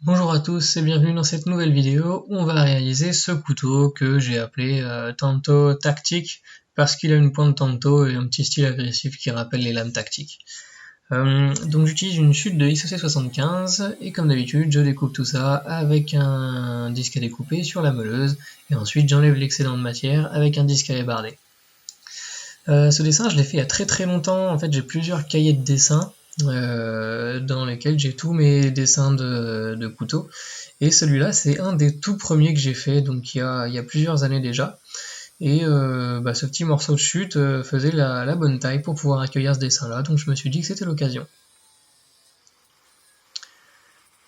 Bonjour à tous et bienvenue dans cette nouvelle vidéo où on va réaliser ce couteau que j'ai appelé Tanto Tactique parce qu'il a une pointe Tanto et un petit style agressif qui rappelle les lames tactiques. Donc j'utilise une chute de XOC75 et comme d'habitude je découpe tout ça avec un disque à découper sur la meuleuse et ensuite j'enlève l'excédent de matière avec un disque à ébarder. Ce dessin je l'ai fait il y a très longtemps, en fait j'ai plusieurs cahiers de dessin dans lesquels j'ai tous mes dessins de couteaux. Et celui-là, c'est un des tout premiers que j'ai fait, donc il y a plusieurs années déjà. Et ce petit morceau de chute faisait la bonne taille pour pouvoir accueillir ce dessin-là, donc je me suis dit que c'était l'occasion.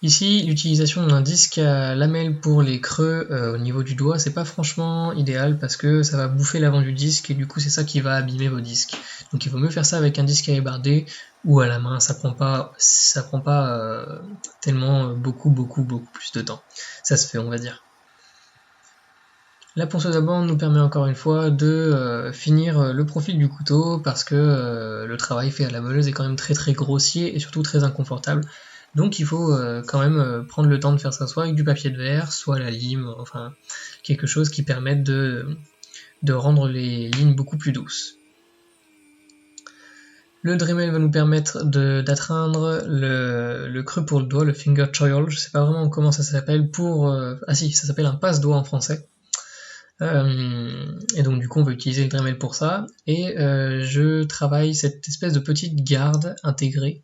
Ici, l'utilisation d'un disque à lamelle pour les creux au niveau du doigt, c'est pas franchement idéal parce que ça va bouffer l'avant du disque et du coup c'est ça qui va abîmer vos disques. Donc il vaut mieux faire ça avec un disque à ébarder ou à la main, ça prend pas tellement beaucoup plus de temps. Ça se fait, on va dire. La ponceuse à bande nous permet encore une fois de finir le profil du couteau parce que le travail fait à la meuleuse est quand même très grossier et surtout très inconfortable. Donc il faut quand même prendre le temps de faire ça soit avec du papier de verre, soit la lime, enfin quelque chose qui permette de rendre les lignes beaucoup plus douces. Le Dremel va nous permettre d'atteindre le creux pour le doigt, le finger choil, je sais pas vraiment comment ça s'appelle ça s'appelle un passe-doigt en français. Et donc du coup on va utiliser le Dremel pour ça, et je travaille cette espèce de petite garde intégrée,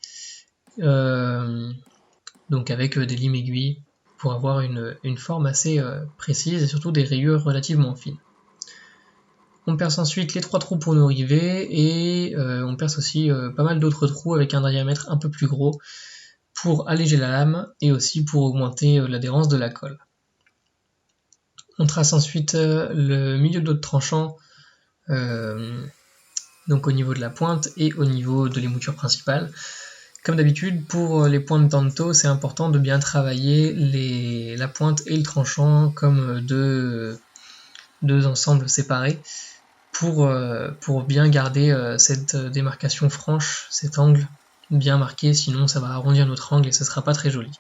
donc avec des limes aiguilles pour avoir une forme assez précise et surtout des rayures relativement fines. On perce ensuite les 3 trous pour nos rivets et on perce aussi pas mal d'autres trous avec un diamètre un peu plus gros pour alléger la lame et aussi pour augmenter l'adhérence de la colle. On trace ensuite le milieu de notre tranchant, donc au niveau de la pointe et au niveau de l'émouture principale. Comme d'habitude, pour les points de Tanto, c'est important de bien travailler la pointe et le tranchant comme deux ensembles séparés pour bien garder cette démarcation franche, cet angle bien marqué, sinon ça va arrondir notre angle et ça sera pas très joli.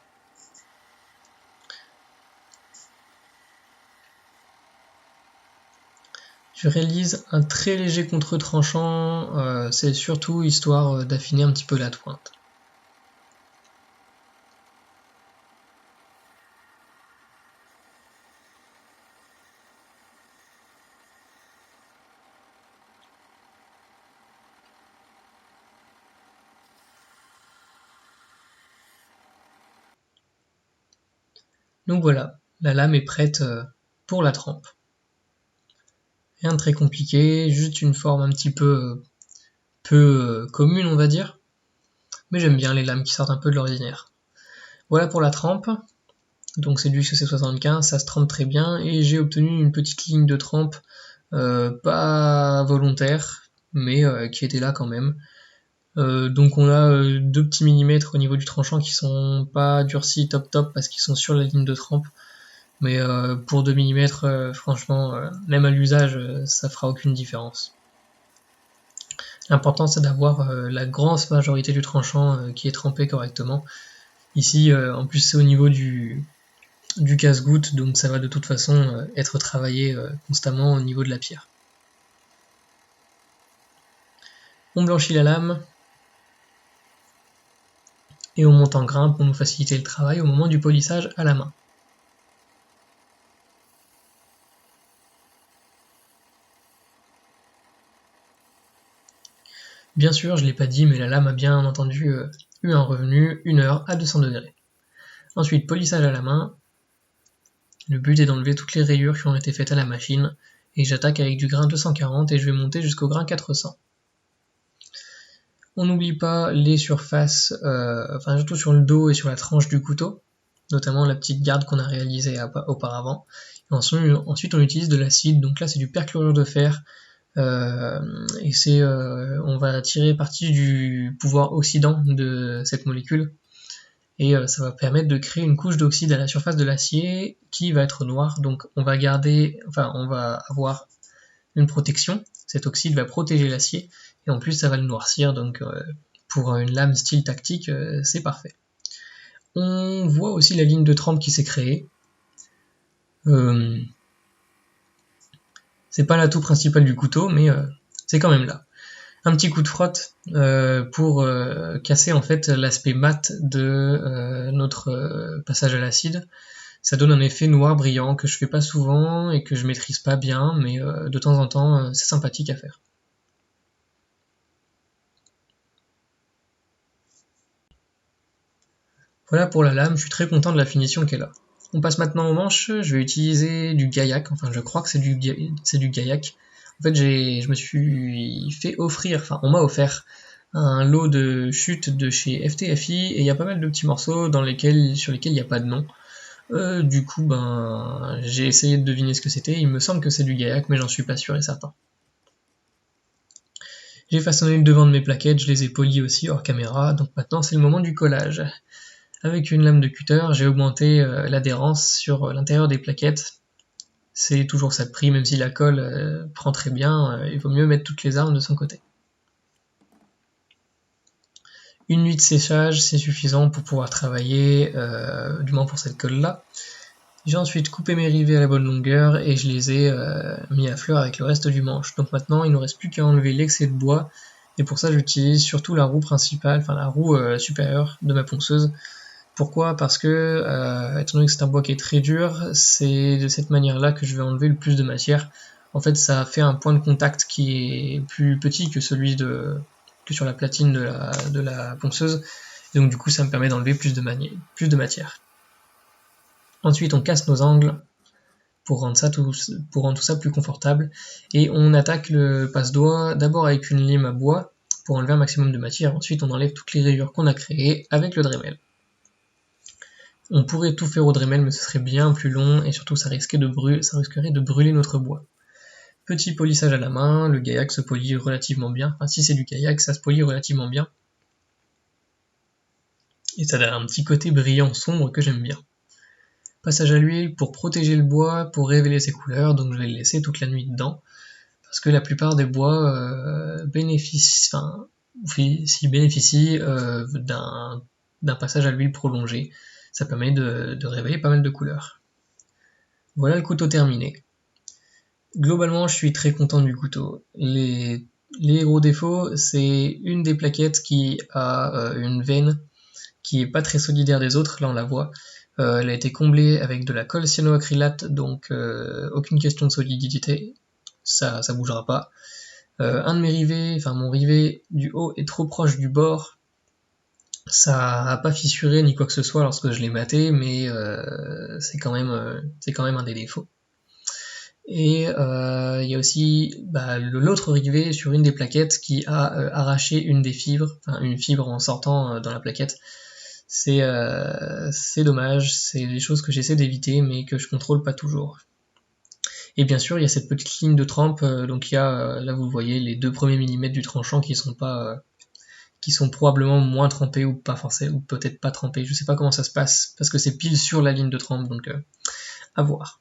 Je réalise un très léger contre-tranchant, c'est surtout histoire d'affiner un petit peu la pointe. Donc voilà, la lame est prête pour la trempe. Rien de très compliqué, juste une forme un petit peu commune on va dire, mais j'aime bien les lames qui sortent un peu de l'ordinaire. Voilà pour la trempe, donc c'est du XOC75, ça se trempe très bien, et j'ai obtenu une petite ligne de trempe pas volontaire, mais qui était là quand même. Donc on a 2 petits millimètres au niveau du tranchant qui sont pas durcis top parce qu'ils sont sur la ligne de trempe, mais pour 2 mm, franchement, même à l'usage, ça fera aucune différence. L'important c'est d'avoir la grande majorité du tranchant qui est trempé correctement. Ici, en plus c'est au niveau du casse-goutte, donc ça va de toute façon être travaillé constamment au niveau de la pierre. On blanchit la lame et on monte en grain pour nous faciliter le travail au moment du polissage à la main. Bien sûr, je ne l'ai pas dit, mais la lame a bien entendu eu un revenu 1 heure à 200 degrés. Ensuite, polissage à la main. Le but est d'enlever toutes les rayures qui ont été faites à la machine, et j'attaque avec du grain 240 et je vais monter jusqu'au grain 400. On n'oublie pas les surfaces, surtout sur le dos et sur la tranche du couteau, notamment la petite garde qu'on a réalisée auparavant. Et ensuite on utilise de l'acide, donc là c'est du perchlorure de fer, et on va tirer parti du pouvoir oxydant de cette molécule, et ça va permettre de créer une couche d'oxyde à la surface de l'acier qui va être noire, donc on va avoir une protection, cet oxyde va protéger l'acier, et en plus ça va le noircir, donc pour une lame style tactique, c'est parfait. On voit aussi la ligne de trempe qui s'est créée. C'est pas l'atout principal du couteau, mais c'est quand même là. Un petit coup de frotte pour casser en fait l'aspect mat de notre passage à l'acide. Ça donne un effet noir brillant que je fais pas souvent et que je maîtrise pas bien, mais de temps en temps c'est sympathique à faire. Voilà pour la lame, je suis très content de la finition qu'elle a. On passe maintenant aux manches, je vais utiliser du gaillac, enfin je crois que c'est du gaillac. En fait je me suis fait offrir, enfin on m'a offert un lot de chutes de chez FTFI et il y a pas mal de petits morceaux sur lesquels il n'y a pas de nom. Du coup j'ai essayé de deviner ce que c'était, il me semble que c'est du gaillac mais j'en suis pas sûr et certain. J'ai façonné le devant de mes plaquettes, je les ai polies aussi hors caméra, donc maintenant c'est le moment du collage. Avec une lame de cutter, j'ai augmenté l'adhérence sur l'intérieur des plaquettes. C'est toujours ça de prix, même si la colle prend très bien, il vaut mieux mettre toutes les armes de son côté. Une nuit de séchage, c'est suffisant pour pouvoir travailler, du moins pour cette colle-là. J'ai ensuite coupé mes rivets à la bonne longueur et je les ai mis à fleur avec le reste du manche. Donc maintenant, il ne nous reste plus qu'à enlever l'excès de bois, et pour ça j'utilise surtout la roue principale, enfin la roue supérieure de ma ponceuse. Pourquoi ? Parce que, étant donné que c'est un bois qui est très dur, c'est de cette manière-là que je vais enlever le plus de matière. En fait, ça fait un point de contact qui est plus petit que celui que sur la platine de la ponceuse. Et donc du coup, ça me permet d'enlever plus de matière. Ensuite, on casse nos angles pour rendre tout ça plus confortable. Et on attaque le passe-doigt d'abord avec une lime à bois pour enlever un maximum de matière. Ensuite, on enlève toutes les rayures qu'on a créées avec le Dremel. On pourrait tout faire au Dremel, mais ce serait bien plus long et surtout ça risquerait de brûler notre bois. Petit polissage à la main, le gaillac se polit relativement bien. Enfin, si c'est du gaillac, ça se polit relativement bien. Et ça a un petit côté brillant sombre que j'aime bien. Passage à l'huile pour protéger le bois, pour révéler ses couleurs, donc je vais le laisser toute la nuit dedans. Parce que la plupart des bois bénéficient d'un passage à l'huile prolongé. Ça permet de révéler pas mal de couleurs. Voilà le couteau terminé. Globalement, je suis très content du couteau. Les gros défauts, c'est une des plaquettes qui a une veine qui est pas très solidaire des autres, là on la voit. Elle a été comblée avec de la colle cyanoacrylate, donc aucune question de solidité, ça bougera pas. Un de mes rivets, enfin mon rivet du haut est trop proche du bord, ça a pas fissuré ni quoi que ce soit lorsque je l'ai maté, mais c'est quand même un des défauts. Et il y a aussi l'autre rivet sur une des plaquettes qui a arraché une des fibres, enfin une fibre en sortant dans la plaquette. C'est dommage, c'est des choses que j'essaie d'éviter mais que je contrôle pas toujours. Et bien sûr il y a cette petite ligne de trempe, donc il y a là vous voyez les 2 premiers millimètres du tranchant qui sont probablement moins trempés ou pas forcément, ou peut-être pas trempés, je sais pas comment ça se passe parce que c'est pile sur la ligne de trempe, donc à voir.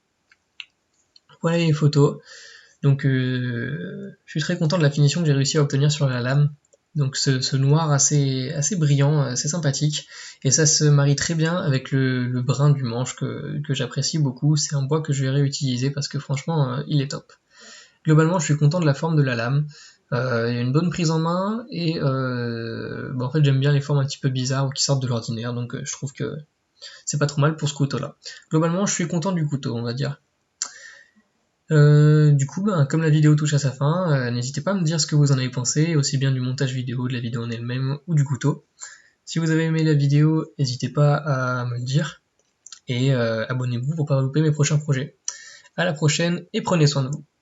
Voilà les photos. Donc je suis très content de la finition que j'ai réussi à obtenir sur la lame. Donc ce noir assez brillant, assez sympathique. Et ça se marie très bien avec le brun du manche que j'apprécie beaucoup. C'est un bois que je vais réutiliser parce que franchement il est top. Globalement je suis content de la forme de la lame. Il y a une bonne prise en main et en fait j'aime bien les formes un petit peu bizarres ou qui sortent de l'ordinaire. Donc je trouve que c'est pas trop mal pour ce couteau là. Globalement je suis content du couteau, on va dire. Du coup, comme la vidéo touche à sa fin, n'hésitez pas à me dire ce que vous en avez pensé, aussi bien du montage vidéo, de la vidéo en elle-même ou du couteau. Si vous avez aimé la vidéo, n'hésitez pas à me le dire, et abonnez-vous pour ne pas louper mes prochains projets. À la prochaine, et prenez soin de vous.